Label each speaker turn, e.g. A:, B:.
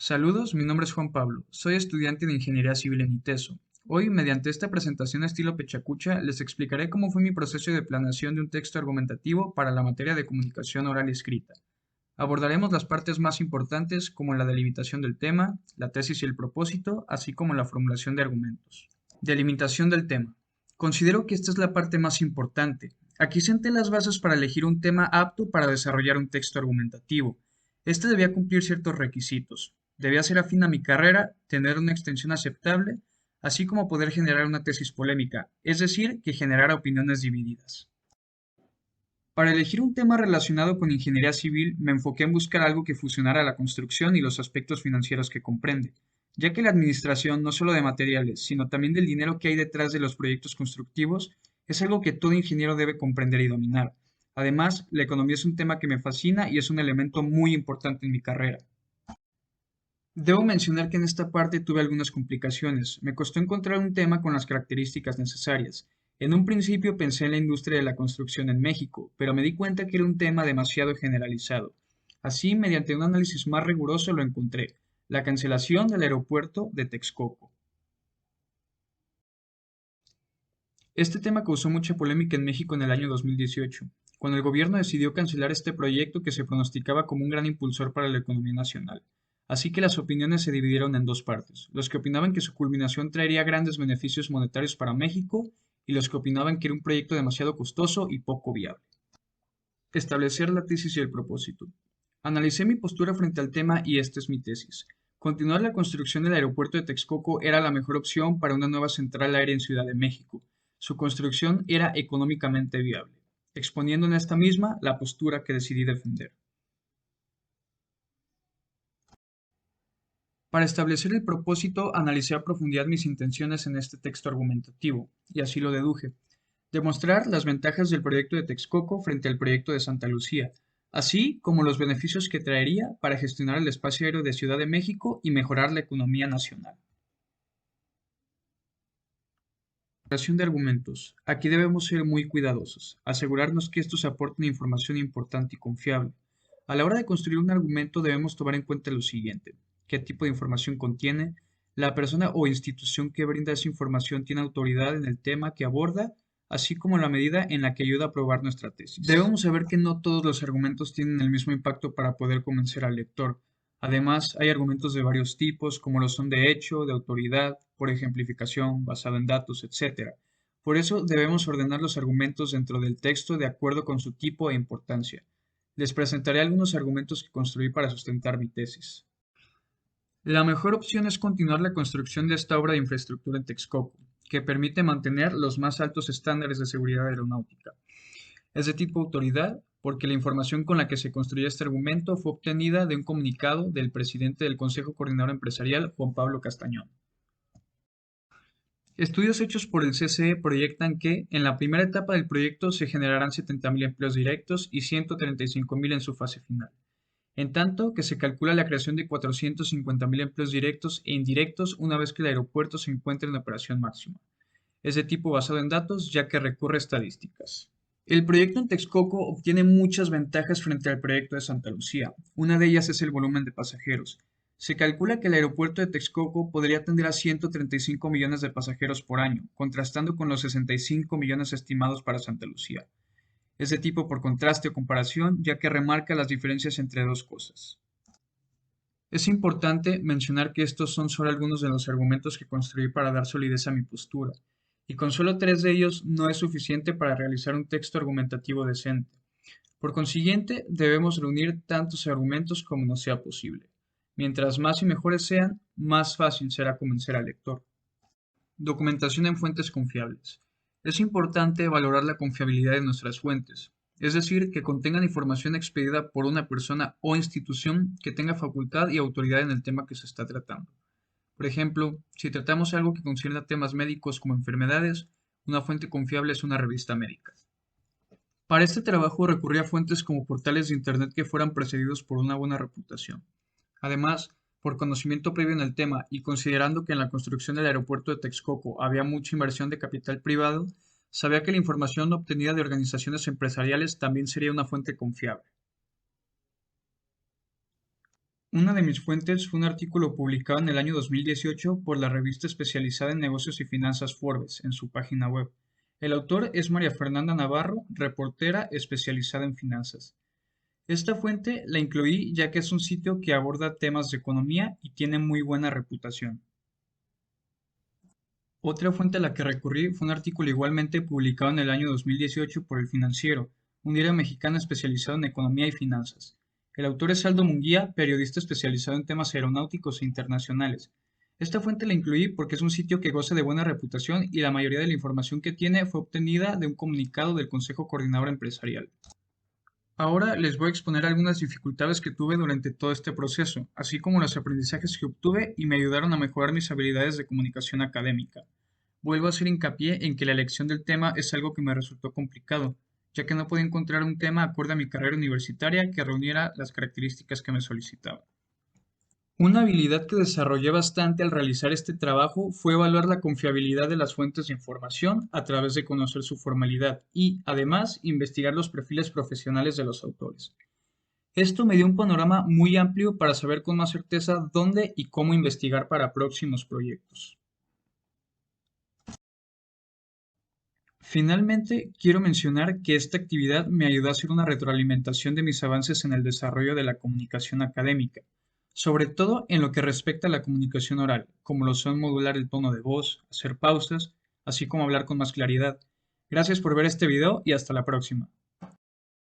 A: Saludos, mi nombre es Juan Pablo, soy estudiante de Ingeniería Civil en ITESO. Hoy, mediante esta presentación estilo Pechacucha, les explicaré cómo fue mi proceso de planeación de un texto argumentativo para la materia de comunicación oral y escrita. Abordaremos las partes más importantes como la delimitación del tema, la tesis y el propósito, así como la formulación de argumentos. Delimitación del tema. Considero que esta es la parte más importante. Aquí senté las bases para elegir un tema apto para desarrollar un texto argumentativo. Este debía cumplir ciertos requisitos. Debía ser afín a mi carrera, tener una extensión aceptable, así como poder generar una tesis polémica, es decir, que generara opiniones divididas. Para elegir un tema relacionado con ingeniería civil, me enfoqué en buscar algo que fusionara la construcción y los aspectos financieros que comprende, ya que la administración no solo de materiales, sino también del dinero que hay detrás de los proyectos constructivos, es algo que todo ingeniero debe comprender y dominar. Además, la economía es un tema que me fascina y es un elemento muy importante en mi carrera. Debo mencionar que en esta parte tuve algunas complicaciones. Me costó encontrar un tema con las características necesarias. En un principio pensé en la industria de la construcción en México, pero me di cuenta que era un tema demasiado generalizado. Así, mediante un análisis más riguroso lo encontré, la cancelación del aeropuerto de Texcoco. Este tema causó mucha polémica en México en el año 2018, cuando el gobierno decidió cancelar este proyecto que se pronosticaba como un gran impulsor para la economía nacional. Así que las opiniones se dividieron en dos partes, los que opinaban que su culminación traería grandes beneficios monetarios para México y los que opinaban que era un proyecto demasiado costoso y poco viable. Establecer la tesis y el propósito. Analicé mi postura frente al tema y esta es mi tesis. Continuar la construcción del aeropuerto de Texcoco era la mejor opción para una nueva central aérea en Ciudad de México. Su construcción era económicamente viable, exponiendo en esta misma la postura que decidí defender. Para establecer el propósito, analicé a profundidad mis intenciones en este texto argumentativo, y así lo deduje. Demostrar las ventajas del proyecto de Texcoco frente al proyecto de Santa Lucía, así como los beneficios que traería para gestionar el espacio aéreo de Ciudad de México y mejorar la economía nacional. Creación de argumentos. Aquí debemos ser muy cuidadosos, asegurarnos que estos aporten información importante y confiable. A la hora de construir un argumento debemos tomar en cuenta lo siguiente: qué tipo de información contiene, la persona o institución que brinda esa información tiene autoridad en el tema que aborda, así como la medida en la que ayuda a probar nuestra tesis. Debemos saber que no todos los argumentos tienen el mismo impacto para poder convencer al lector. Además, hay argumentos de varios tipos, como lo son de hecho, de autoridad, por ejemplificación, basado en datos, etc. Por eso debemos ordenar los argumentos dentro del texto de acuerdo con su tipo e importancia. Les presentaré algunos argumentos que construí para sustentar mi tesis. La mejor opción es continuar la construcción de esta obra de infraestructura en Texcoco, que permite mantener los más altos estándares de seguridad aeronáutica. Es de tipo autoridad porque la información con la que se construyó este argumento fue obtenida de un comunicado del presidente del Consejo Coordinador Empresarial, Juan Pablo Castañón. Estudios hechos por el CCE proyectan que en la primera etapa del proyecto se generarán 70.000 empleos directos y 135.000 en su fase final, en tanto que se calcula la creación de 450.000 empleos directos e indirectos una vez que el aeropuerto se encuentre en operación máxima. Es de tipo basado en datos ya que recurre a estadísticas. El proyecto en Texcoco obtiene muchas ventajas frente al proyecto de Santa Lucía. Una de ellas es el volumen de pasajeros. Se calcula que el aeropuerto de Texcoco podría atender a 135 millones de pasajeros por año, contrastando con los 65 millones estimados para Santa Lucía. Es de tipo por contraste o comparación, ya que remarca las diferencias entre dos cosas. Es importante mencionar que estos son solo algunos de los argumentos que construí para dar solidez a mi postura, y con solo tres de ellos no es suficiente para realizar un texto argumentativo decente. Por consiguiente, debemos reunir tantos argumentos como nos sea posible. Mientras más y mejores sean, más fácil será convencer al lector. Documentación en fuentes confiables. Es importante valorar la confiabilidad de nuestras fuentes, es decir, que contengan información expedida por una persona o institución que tenga facultad y autoridad en el tema que se está tratando. Por ejemplo, si tratamos algo que concierne a temas médicos como enfermedades, una fuente confiable es una revista médica. Para este trabajo recurrí a fuentes como portales de Internet que fueran precedidos por una buena reputación. Además, por conocimiento previo en el tema y considerando que en la construcción del aeropuerto de Texcoco había mucha inversión de capital privado, sabía que la información obtenida de organizaciones empresariales también sería una fuente confiable. Una de mis fuentes fue un artículo publicado en el año 2018 por la revista especializada en negocios y finanzas Forbes en su página web. El autor es María Fernanda Navarro, reportera especializada en finanzas. Esta fuente la incluí ya que es un sitio que aborda temas de economía y tiene muy buena reputación. Otra fuente a la que recurrí fue un artículo igualmente publicado en el año 2018 por El Financiero, un diario mexicano especializado en economía y finanzas. El autor es Aldo Munguía, periodista especializado en temas aeronáuticos e internacionales. Esta fuente la incluí porque es un sitio que goza de buena reputación y la mayoría de la información que tiene fue obtenida de un comunicado del Consejo Coordinador Empresarial. Ahora les voy a exponer algunas dificultades que tuve durante todo este proceso, así como los aprendizajes que obtuve y me ayudaron a mejorar mis habilidades de comunicación académica. Vuelvo a hacer hincapié en que la elección del tema es algo que me resultó complicado, ya que no podía encontrar un tema acorde a mi carrera universitaria que reuniera las características que me solicitaba. Una habilidad que desarrollé bastante al realizar este trabajo fue evaluar la confiabilidad de las fuentes de información a través de conocer su formalidad y, además, investigar los perfiles profesionales de los autores. Esto me dio un panorama muy amplio para saber con más certeza dónde y cómo investigar para próximos proyectos. Finalmente, quiero mencionar que esta actividad me ayudó a hacer una retroalimentación de mis avances en el desarrollo de la comunicación académica, sobre todo en lo que respecta a la comunicación oral, como lo son modular el tono de voz, hacer pausas, así como hablar con más claridad. Gracias por ver este video y hasta la próxima.